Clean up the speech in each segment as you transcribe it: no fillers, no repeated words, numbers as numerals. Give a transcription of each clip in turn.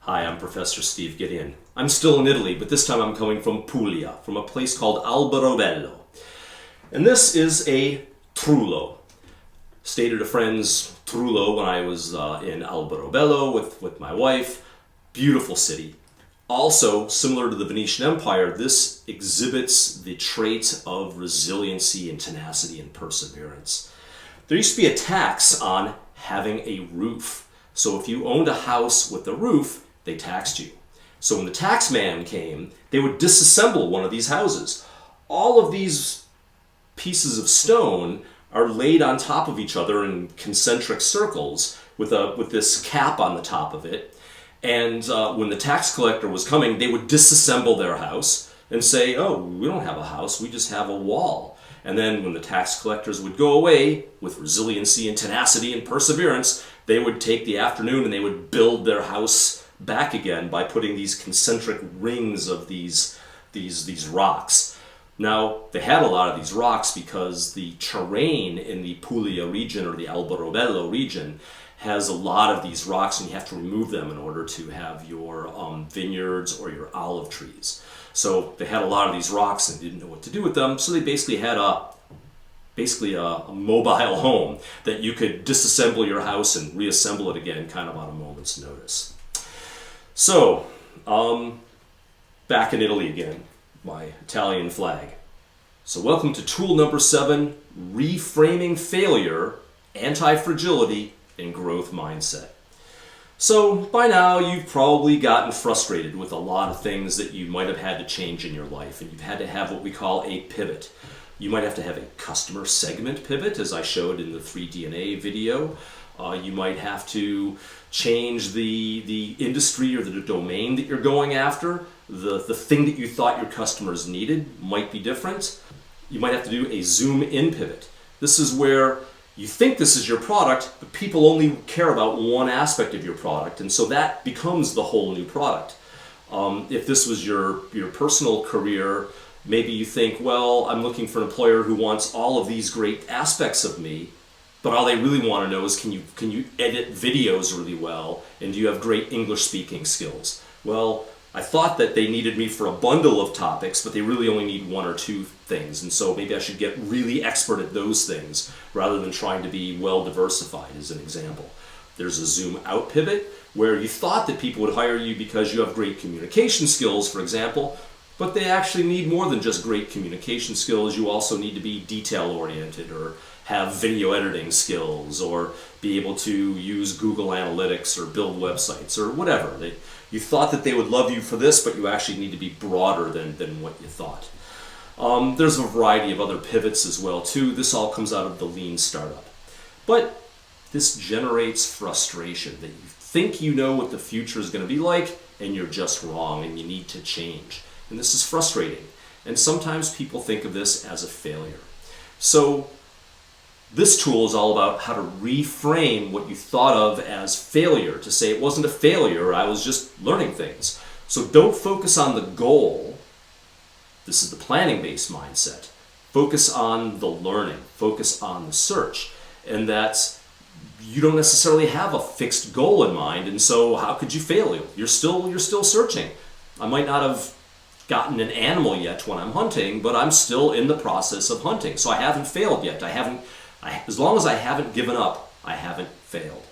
Hi, I'm Professor Steve Gedeon. I'm still in Italy, but this time I'm coming from Puglia, from a place called Alberobello. And this is a trullo. Stayed at a friend's trullo when I was in Alberobello with my wife. Beautiful city. Also, similar to the Venetian Empire, this exhibits the traits of resiliency and tenacity and perseverance. There used to be a tax on having a roof. So if you owned a house with a roof, they taxed you. So when the tax man came, they would disassemble one of these houses. All of these pieces of stone are laid on top of each other in concentric circles with this cap on the top of it. And when the tax collector was coming, they would disassemble their house and say, oh, we don't have a house, we just have a wall. And then when the tax collectors would go away with resiliency and tenacity and perseverance, they would take the afternoon and they would build their house back again by putting these concentric rings of these rocks. Now, they had a lot of these rocks because the terrain in the Puglia region or the Alberobello region has a lot of these rocks, and you have to remove them in order to have your vineyards or your olive trees. So they had a lot of these rocks and didn't know what to do with them, so they basically had a mobile home that you could disassemble your house and reassemble it again kind of on a moment's notice. So, back in Italy again, my Italian flag. So welcome to tool number 7, Reframing Failure, Anti-Fragility, and Growth Mindset. So by now you've probably gotten frustrated with a lot of things that you might have had to change in your life, and you've had to have what we call a pivot. You might have to have a customer segment pivot, as I showed in the 3DNA video. You might have to change the industry or the domain that you're going after. The thing that you thought your customers needed might be different. You might have to do a zoom in pivot. This is where you think this is your product, but people only care about one aspect of your product, and so that becomes the whole new product. If this was your personal career, maybe you think, well, I'm looking for an employer who wants all of these great aspects of me, but all they really want to know is can you edit videos really well, and do you have great English speaking skills? Well, I thought that they needed me for a bundle of topics, but they really only need one or two things, and so maybe I should get really expert at those things rather than trying to be well diversified, as an example. There's a zoom out pivot where you thought that people would hire you because you have great communication skills, for example, but they actually need more than just great communication skills. You also need to be detail oriented or have video editing skills or be able to use Google Analytics or build websites or whatever. You thought that they would love you for this, but you actually need to be broader than what you thought. There's a variety of other pivots as well too. This all comes out of the lean startup. But this generates frustration that you think you know what the future is going to be like and you're just wrong and you need to change. And this is frustrating. And sometimes people think of this as a failure. So this tool is all about how to reframe what you thought of as failure, to say it wasn't a failure, I was just learning things. So don't focus on the goal. This is the planning-based mindset. Focus on the learning, focus on the search. And that's, you don't necessarily have a fixed goal in mind, and so how could you fail? You're still searching. I might not have gotten an animal yet when I'm hunting, but I'm still in the process of hunting. So I haven't failed yet. As long as I haven't given up, I haven't failed.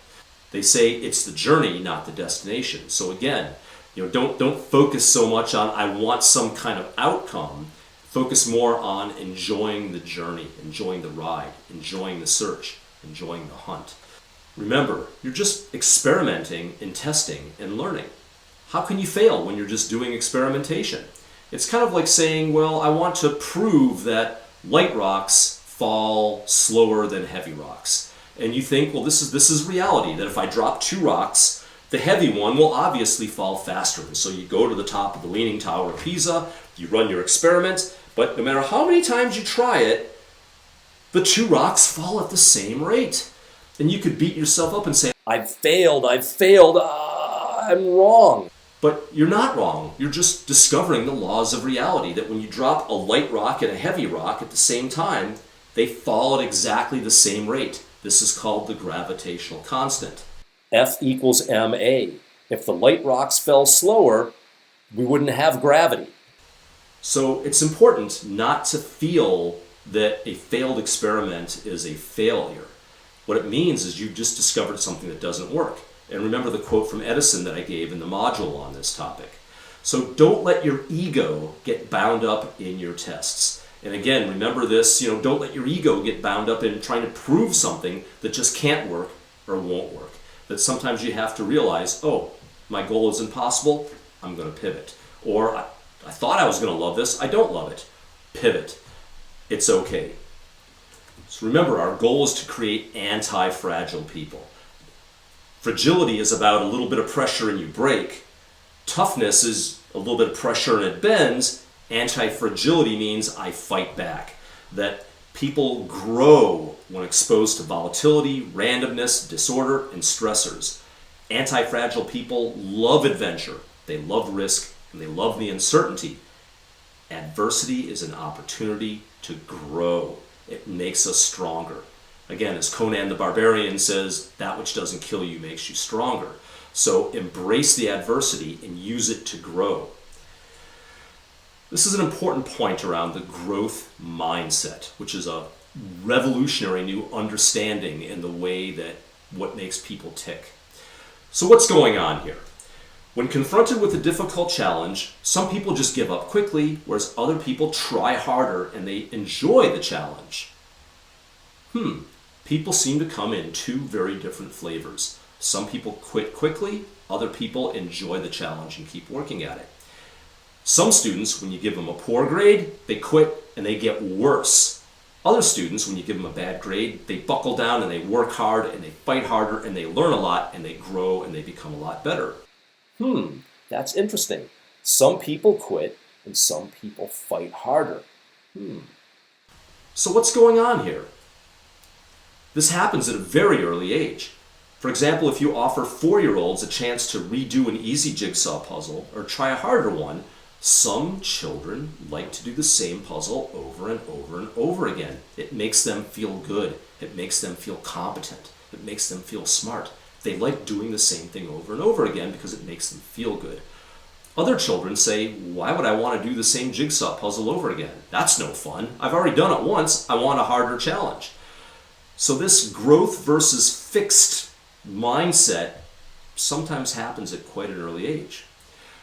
They say it's the journey, not the destination. So again, don't focus so much on I want some kind of outcome. Focus more on enjoying the journey, enjoying the ride, enjoying the search, enjoying the hunt. Remember, you're just experimenting and testing and learning. How can you fail when you're just doing experimentation? It's kind of like saying, well, I want to prove that light rocks fall slower than heavy rocks. And you think, well, this is reality, that if I drop 2 rocks, the heavy one will obviously fall faster. And so you go to the top of the Leaning Tower of Pisa, you run your experiment, but no matter how many times you try it, the 2 rocks fall at the same rate. And you could beat yourself up and say, I've failed, I'm wrong. But you're not wrong. You're just discovering the laws of reality, that when you drop a light rock and a heavy rock at the same time, they fall at exactly the same rate. This is called the gravitational constant. F equals ma. If the light rocks fell slower, we wouldn't have gravity. So it's important not to feel that a failed experiment is a failure. What it means is you've just discovered something that doesn't work. And remember the quote from Edison that I gave in the module on this topic. So don't let your ego get bound up in your tests. And again, remember this, don't let your ego get bound up in trying to prove something that just can't work or won't work. That sometimes you have to realize, oh, my goal is impossible, I'm going to pivot. Or I thought I was going to love this, I don't love it. Pivot. It's okay. So remember, our goal is to create anti-fragile people. Fragility is about a little bit of pressure and you break. Toughness is a little bit of pressure and it bends. Anti-fragility means I fight back. That people grow when exposed to volatility, randomness, disorder, and stressors. Anti-fragile people love adventure. They love risk and they love the uncertainty. Adversity is an opportunity to grow. It makes us stronger. Again, as Conan the Barbarian says, that which doesn't kill you makes you stronger. So embrace the adversity and use it to grow. This is an important point around the growth mindset, which is a revolutionary new understanding in the way that what makes people tick. So what's going on here? When confronted with a difficult challenge, some people just give up quickly, whereas other people try harder and they enjoy the challenge. People seem to come in two very different flavors. Some people quit quickly, other people enjoy the challenge and keep working at it. Some students, when you give them a poor grade, they quit and they get worse. Other students, when you give them a bad grade, they buckle down and they work hard and they fight harder and they learn a lot and they grow and they become a lot better. That's interesting. Some people quit and some people fight harder. So what's going on here? This happens at a very early age. For example, if you offer 4-year-olds a chance to redo an easy jigsaw puzzle or try a harder one, some children like to do the same puzzle over and over and over again. It makes them feel good. It makes them feel competent. It makes them feel smart. They like doing the same thing over and over again because it makes them feel good. Other children say, why would I want to do the same jigsaw puzzle over again? That's no fun. I've already done it once. I want a harder challenge. So this growth versus fixed mindset sometimes happens at quite an early age.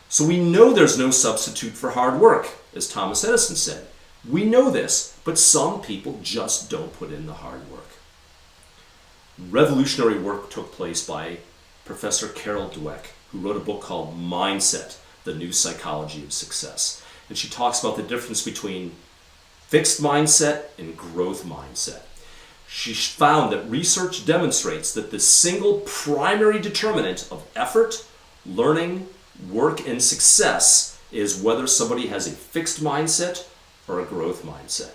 So we know there's no substitute for hard work, as Thomas Edison said. We know this, but some people just don't put in the hard work. Revolutionary work took place by Professor Carol Dweck, who wrote a book called Mindset, The New Psychology of Success. And she talks about the difference between fixed mindset and growth mindset. She found that research demonstrates that the single primary determinant of effort, learning, work, and success is whether somebody has a fixed mindset or a growth mindset.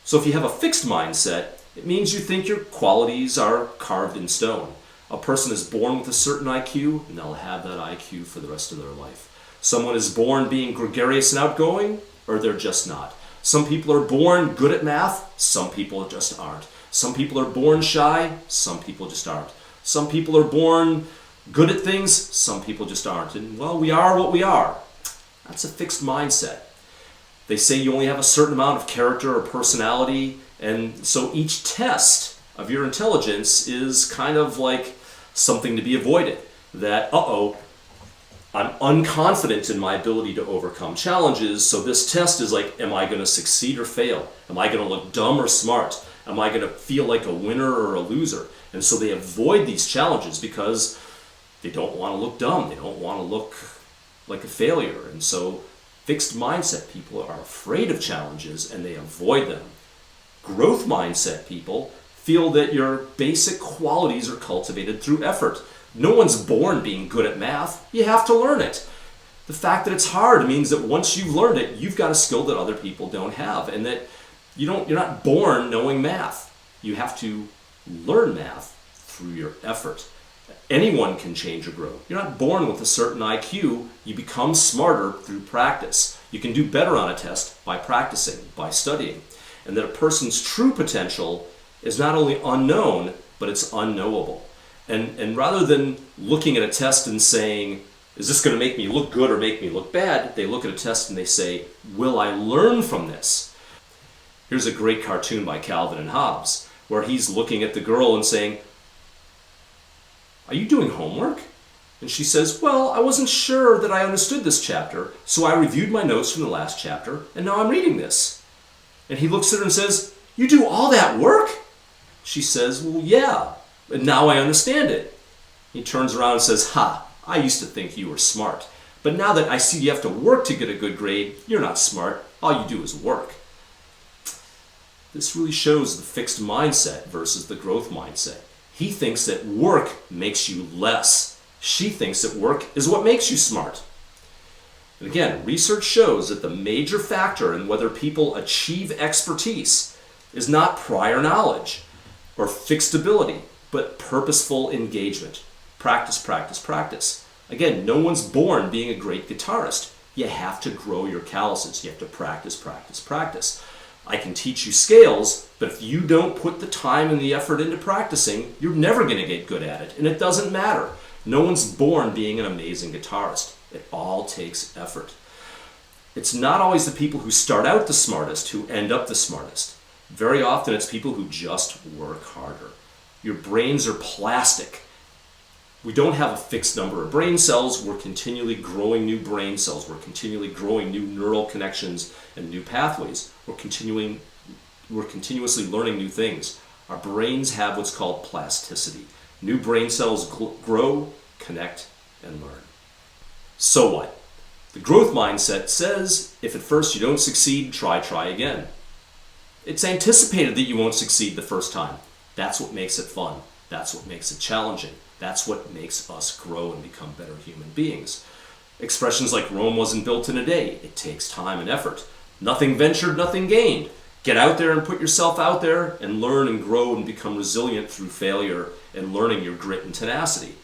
So if you have a fixed mindset, it means you think your qualities are carved in stone. A person is born with a certain IQ, and they'll have that IQ for the rest of their life. Someone is born being gregarious and outgoing, or they're just not. Some people are born good at math, some people just aren't. Some people are born shy, some people just aren't. Some people are born good at things, some people just aren't. And well, we are what we are. That's a fixed mindset. They say you only have a certain amount of character or personality, and so each test of your intelligence is kind of like something to be avoided. That, I'm unconfident in my ability to overcome challenges, so this test is like, am I going to succeed or fail? Am I going to look dumb or smart? Am I going to feel like a winner or a loser? And so they avoid these challenges because they don't want to look dumb. They don't want to look like a failure. And so fixed mindset people are afraid of challenges and they avoid them. Growth mindset people feel that your basic qualities are cultivated through effort. No one's born being good at math. You have to learn it. The fact that it's hard means that once you've learned it, you've got a skill that other people don't have, and that you're not born knowing math. You have to learn math through your effort. Anyone can change or grow. You're not born with a certain IQ. You become smarter through practice. You can do better on a test by practicing, by studying. And that a person's true potential is not only unknown, but it's unknowable. And rather than looking at a test and saying, is this going to make me look good or make me look bad? They look at a test and they say, will I learn from this? Here's a great cartoon by Calvin and Hobbes, where he's looking at the girl and saying, are you doing homework? And she says, well, I wasn't sure that I understood this chapter, so I reviewed my notes from the last chapter, and now I'm reading this. And he looks at her and says, you do all that work? She says, well, yeah, and now I understand it. He turns around and says, ha, I used to think you were smart, but now that I see you have to work to get a good grade, you're not smart. All you do is work. This really shows the fixed mindset versus the growth mindset. He thinks that work makes you less. She thinks that work is what makes you smart. And again, research shows that the major factor in whether people achieve expertise is not prior knowledge or fixed ability, but purposeful engagement. Practice, practice, practice. Again, no one's born being a great guitarist. You have to grow your calluses. You have to practice, practice, practice. I can teach you scales, but if you don't put the time and the effort into practicing, you're never going to get good at it. And it doesn't matter. No one's born being an amazing guitarist. It all takes effort. It's not always the people who start out the smartest who end up the smartest. Very often it's people who just work harder. Your brains are plastic. We don't have a fixed number of brain cells. We're continually growing new brain cells. We're continually growing new neural connections and new pathways. We're continuously learning new things. Our brains have what's called plasticity. New brain cells grow, connect, and learn. So what? The growth mindset says, if at first you don't succeed, try again. It's anticipated that you won't succeed the first time. That's what makes it fun. That's what makes it challenging. That's what makes us grow and become better human beings. Expressions like Rome wasn't built in a day. It takes time and effort. Nothing ventured, nothing gained. Get out there and put yourself out there and learn and grow and become resilient through failure and learning your grit and tenacity.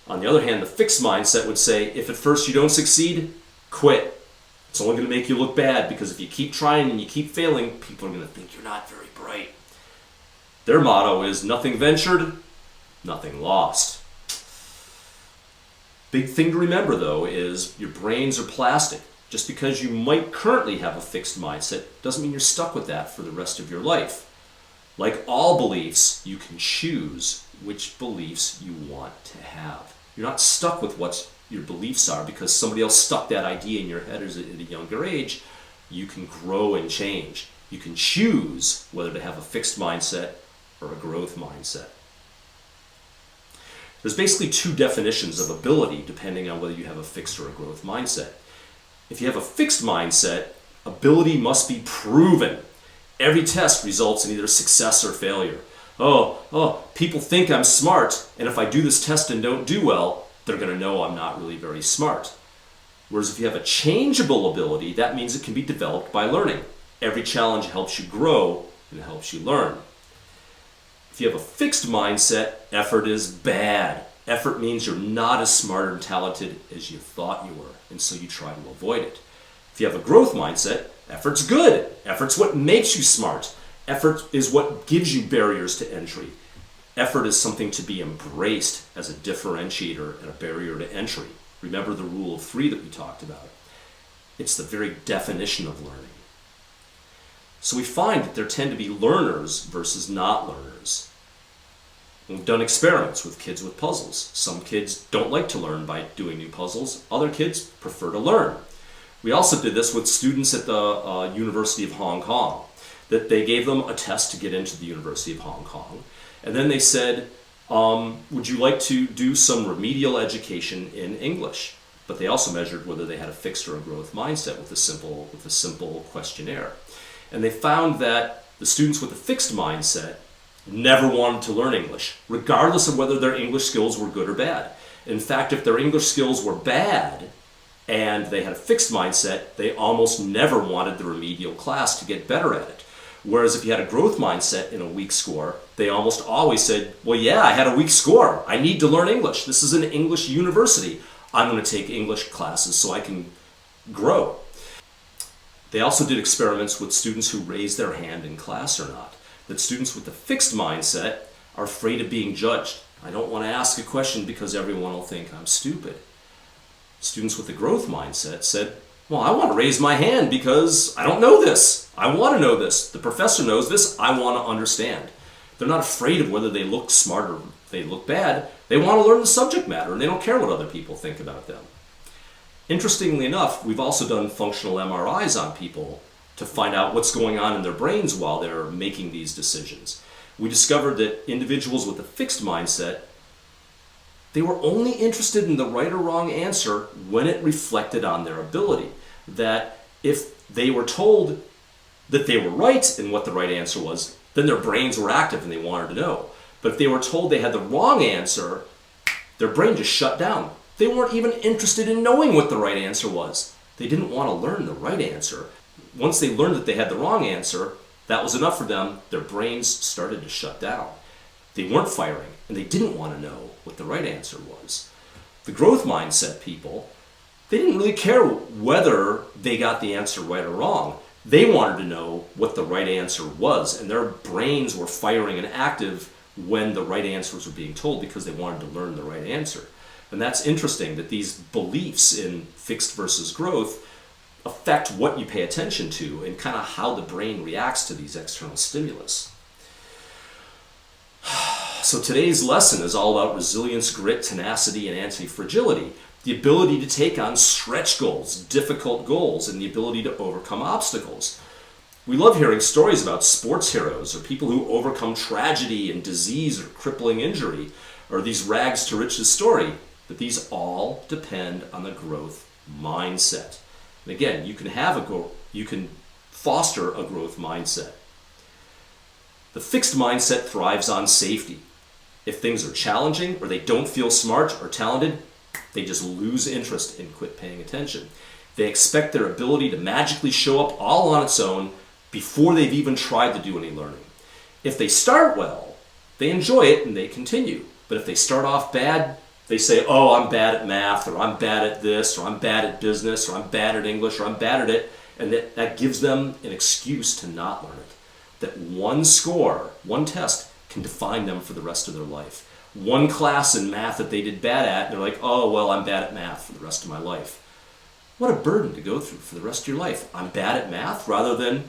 On the other hand, the fixed mindset would say, if at first you don't succeed, quit. It's only going to make you look bad, because if you keep trying and you keep failing, people are going to think you're not very bright. Their motto is, nothing ventured, nothing lost. Big thing to remember, though, is your brains are plastic. Just because you might currently have a fixed mindset doesn't mean you're stuck with that for the rest of your life. Like all beliefs, you can choose which beliefs you want to have. You're not stuck with what your beliefs are because somebody else stuck that idea in your head at a younger age. You can grow and change. You can choose whether to have a fixed mindset or a growth mindset. There's basically two definitions of ability depending on whether you have a fixed or a growth mindset. If you have a fixed mindset, ability must be proven. Every test results in either success or failure. People think I'm smart, and if I do this test and don't do well, they're going to know I'm not really very smart. Whereas if you have a changeable ability, that means it can be developed by learning. Every challenge helps you grow and helps you learn. If you have a fixed mindset, effort is bad. Effort means you're not as smart and talented as you thought you were, and so you try to avoid it. If you have a growth mindset, effort's good. Effort's what makes you smart. Effort is what gives you barriers to entry. Effort is something to be embraced as a differentiator and a barrier to entry. Remember the rule of 3 that we talked about. It's the very definition of learning. So we find that there tend to be learners versus not learners. We've done experiments with kids with puzzles. Some kids don't like to learn by doing new puzzles. Other kids prefer to learn. We also did this with students at the University of Hong Kong. That they gave them a test to get into the University of Hong Kong. And then they said, would you like to do some remedial education in English? But they also measured whether they had a fixed or a growth mindset with a simple questionnaire. And they found that the students with a fixed mindset never wanted to learn English, regardless of whether their English skills were good or bad. In fact, if their English skills were bad and they had a fixed mindset, they almost never wanted the remedial class to get better at it. Whereas if you had a growth mindset and a weak score, they almost always said, well, yeah, I had a weak score. I need to learn English. This is an English university. I'm going to take English classes so I can grow. They also did experiments with students who raised their hand in class or not. That students with a fixed mindset are afraid of being judged. I don't want to ask a question because everyone will think I'm stupid. Students with the growth mindset said, well, I want to raise my hand because I don't know this. I want to know this. The professor knows this. I want to understand. They're not afraid of whether they look smart or they look bad. They want to learn the subject matter, and they don't care what other people think about them. Interestingly enough, we've also done functional MRIs on people to find out what's going on in their brains while they're making these decisions. We discovered that individuals with a fixed mindset, they were only interested in the right or wrong answer when it reflected on their ability. That if they were told that they were right in what the right answer was, then their brains were active and they wanted to know. But if they were told they had the wrong answer, their brain just shut down. They weren't even interested in knowing what the right answer was. They didn't want to learn the right answer. Once they learned that they had the wrong answer, that was enough for them. Their brains started to shut down. They weren't firing, and they didn't want to know what the right answer was. The growth mindset people, they didn't really care whether they got the answer right or wrong. They wanted to know what the right answer was, and their brains were firing and active when the right answers were being told because they wanted to learn the right answer. And that's interesting that these beliefs in fixed versus growth affect what you pay attention to and kind of how the brain reacts to these external stimulus. So today's lesson is all about resilience, grit, tenacity, and anti-fragility. The ability to take on stretch goals, difficult goals, and the ability to overcome obstacles. We love hearing stories about sports heroes or people who overcome tragedy and disease or crippling injury, or these rags to riches story, but these all depend on the growth mindset. And again, you can foster a growth mindset. The fixed mindset thrives on safety. If things are challenging or they don't feel smart or talented, they just lose interest and quit paying attention. They expect their ability to magically show up all on its own before they've even tried to do any learning. If they start well, they enjoy it and they continue. But if they start off bad, they say, oh, I'm bad at math, or I'm bad at this, or I'm bad at business, or I'm bad at English, or I'm bad at it. And that gives them an excuse to not learn it. That one score, one test, can define them for the rest of their life. One class in math that they did bad at, and they're like, oh, well, I'm bad at math for the rest of my life. What a burden to go through for the rest of your life. I'm bad at math, rather than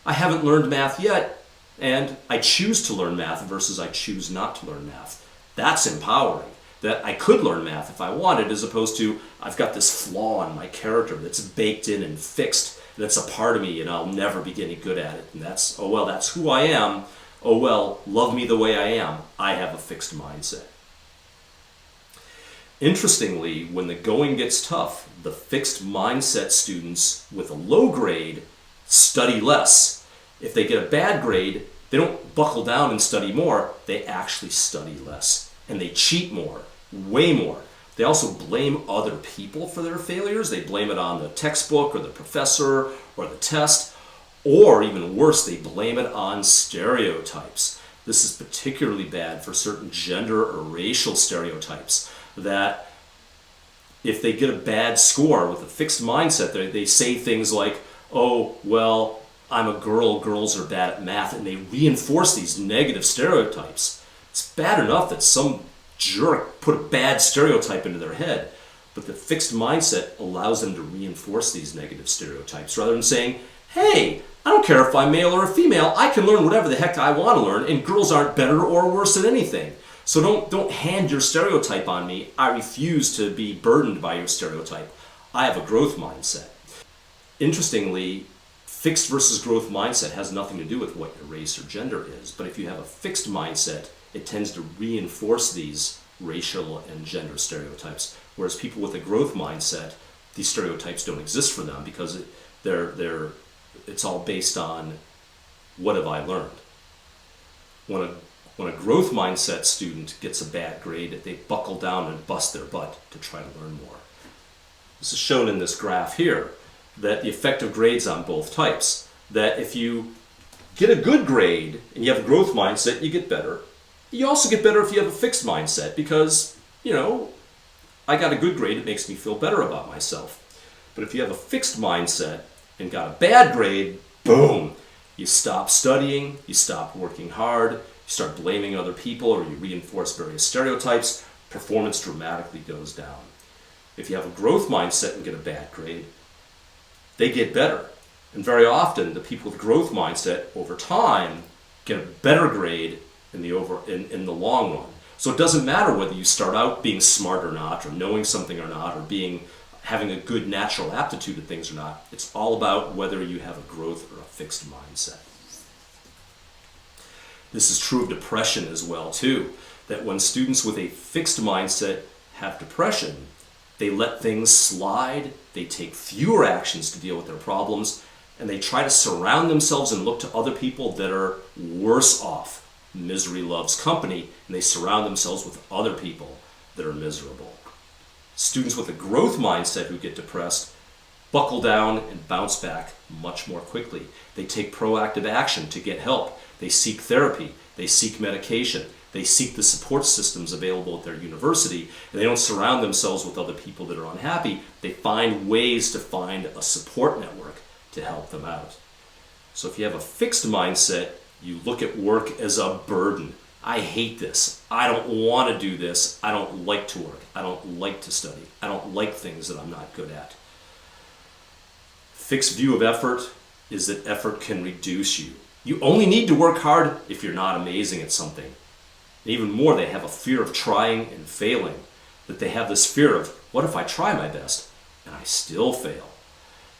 I haven't learned math yet, and I choose to learn math versus I choose not to learn math. That's empowering. That I could learn math if I wanted, as opposed to I've got this flaw in my character that's baked in and fixed, that's a part of me and I'll never be any good at it. And that's, oh well, that's who I am. Oh well, love me the way I am. I have a fixed mindset. Interestingly, when the going gets tough, the fixed mindset students with a low grade study less. If they get a bad grade, they don't buckle down and study more, they actually study less. And they cheat more, way more. They also blame other people for their failures. They blame it on the textbook or the professor or the test. Or even worse, they blame it on stereotypes. This is particularly bad for certain gender or racial stereotypes. That if they get a bad score with a fixed mindset, they say things like, oh, well, I'm a girl, girls are bad at math, and they reinforce these negative stereotypes. It's bad enough that some jerk put a bad stereotype into their head, but the fixed mindset allows them to reinforce these negative stereotypes rather than saying, hey, I don't care if I'm male or a female, I can learn whatever the heck I want to learn, and girls aren't better or worse than anything. So don't hand your stereotype on me. I refuse to be burdened by your stereotype. I have a growth mindset. Interestingly, fixed versus growth mindset has nothing to do with what your race or gender is, but if you have a fixed mindset, it tends to reinforce these racial and gender stereotypes, whereas people with a growth mindset, these stereotypes don't exist for them because it's all based on what have I learned. When a growth mindset student gets a bad grade, they buckle down and bust their butt to try to learn more. This is shown in this graph here, that the effect of grades on both types. That if you get a good grade and you have a growth mindset, you get better. You also get better if you have a fixed mindset because, I got a good grade, it makes me feel better about myself. But if you have a fixed mindset and got a bad grade, boom, you stop studying, you stop working hard, you you start blaming other people or you reinforce various stereotypes, performance dramatically goes down. If you have a growth mindset and get a bad grade, they get better. And very often, the people with growth mindset over time get a better grade in the long run. So it doesn't matter whether you start out being smart or not, or knowing something or not, or having a good natural aptitude at things or not. It's all about whether you have a growth or a fixed mindset. This is true of depression as well too, that when students with a fixed mindset have depression, they let things slide, they take fewer actions to deal with their problems, and they try to surround themselves and look to other people that are worse off. Misery loves company, and they surround themselves with other people that are miserable. Students with a growth mindset who get depressed buckle down and bounce back much more quickly. They take proactive action to get help. They seek therapy. They seek medication. They seek the support systems available at their university, and they don't surround themselves with other people that are unhappy. They find ways to find a support network to help them out. So if you have a fixed mindset, you look at work as a burden. I hate this. I don't want to do this. I don't like to work. I don't like to study. I don't like things that I'm not good at. Fixed view of effort is that effort can reduce you. You only need to work hard if you're not amazing at something. And even more, they have a fear of trying and failing. That they have this fear of, what if I try my best and I still fail?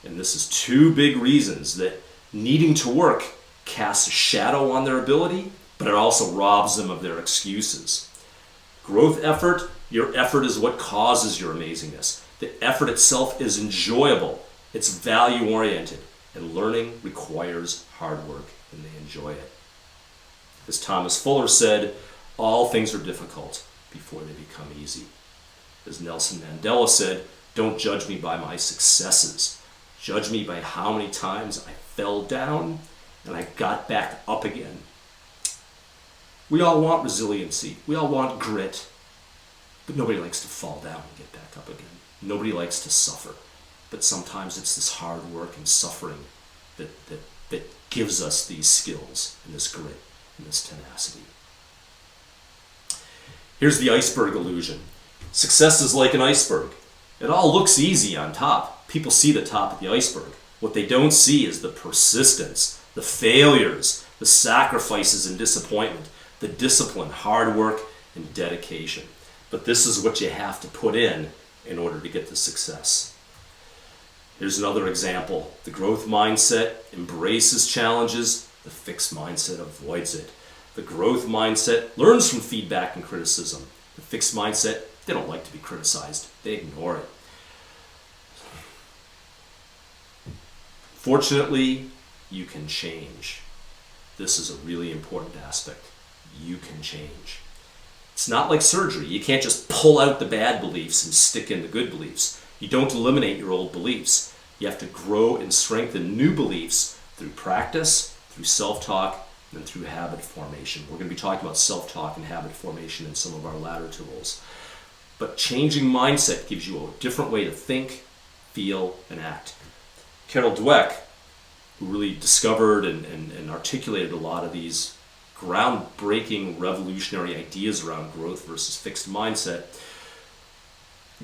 And this is two big reasons that needing to work casts a shadow on their ability, but it also robs them of their excuses. Growth effort, your effort is what causes your amazingness. The effort itself is enjoyable, it's value-oriented, and learning requires hard work, and they enjoy it. As Thomas Fuller said, all things are difficult before they become easy. As Nelson Mandela said, don't judge me by my successes. Judge me by how many times I fell down and I got back up again. We all want resiliency. We all want grit. But nobody likes to fall down and get back up again. Nobody likes to suffer. But sometimes it's this hard work and suffering that gives us these skills and this grit and this tenacity. Here's the iceberg illusion. Success is like an iceberg. It all looks easy on top. People see the top of the iceberg. What they don't see is the persistence, the failures, the sacrifices and disappointment, the discipline, hard work, and dedication. But this is what you have to put in order to get the success. Here's another example. The growth mindset embraces challenges. The fixed mindset avoids it. The growth mindset learns from feedback and criticism. The fixed mindset, they don't like to be criticized. They ignore it. Fortunately, you can change. This is a really important aspect. You can change. It's not like surgery. You can't just pull out the bad beliefs and stick in the good beliefs. You don't eliminate your old beliefs. You have to grow and strengthen new beliefs through practice, through self-talk, and through habit formation. We're going to be talking about self-talk and habit formation in some of our latter tools. But changing mindset gives you a different way to think, feel, and act. Carol Dweck, who really discovered and articulated a lot of these groundbreaking, revolutionary ideas around growth versus fixed mindset,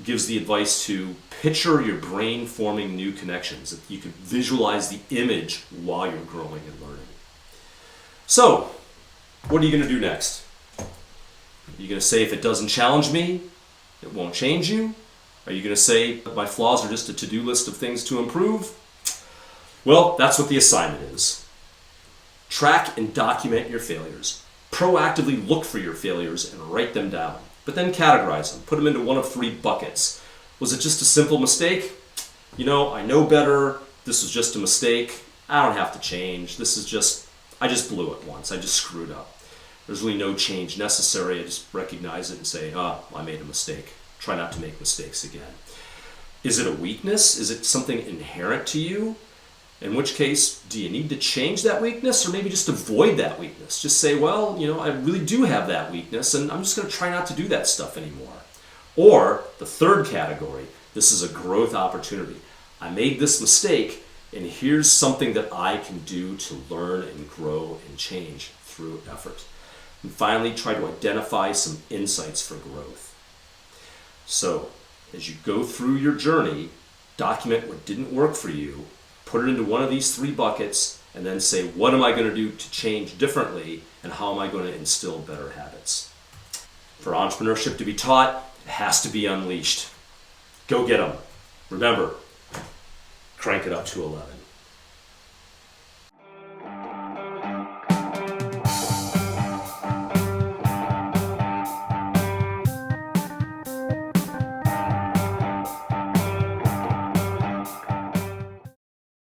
gives the advice to picture your brain forming new connections, that you can visualize the image while you're growing and learning. So, what are you going to do next? Are you going to say, if it doesn't challenge me, it won't change you? Are you going to say, my flaws are just a to-do list of things to improve? Well, that's what the assignment is. Track and document your failures. Proactively look for your failures and write them down. But then categorize them. Put them into one of three buckets. Was it just a simple mistake? I know better. This was just a mistake. I don't have to change. I just blew it once. I just screwed up. There's really no change necessary. I just recognize it and say, I made a mistake. Try not to make mistakes again. Is it a weakness? Is it something inherent to you? In which case, do you need to change that weakness or maybe just avoid that weakness? Just say, I really do have that weakness and I'm just going to try not to do that stuff anymore. Or the third category, this is a growth opportunity. I made this mistake and here's something that I can do to learn and grow and change through effort. And finally, try to identify some insights for growth. So, as you go through your journey, document what didn't work for you, put it into one of these 3 buckets, and then say, what am I going to do to change differently, and how am I going to instill better habits? For entrepreneurship to be taught, it has to be unleashed. Go get them. Remember, crank it up to 11.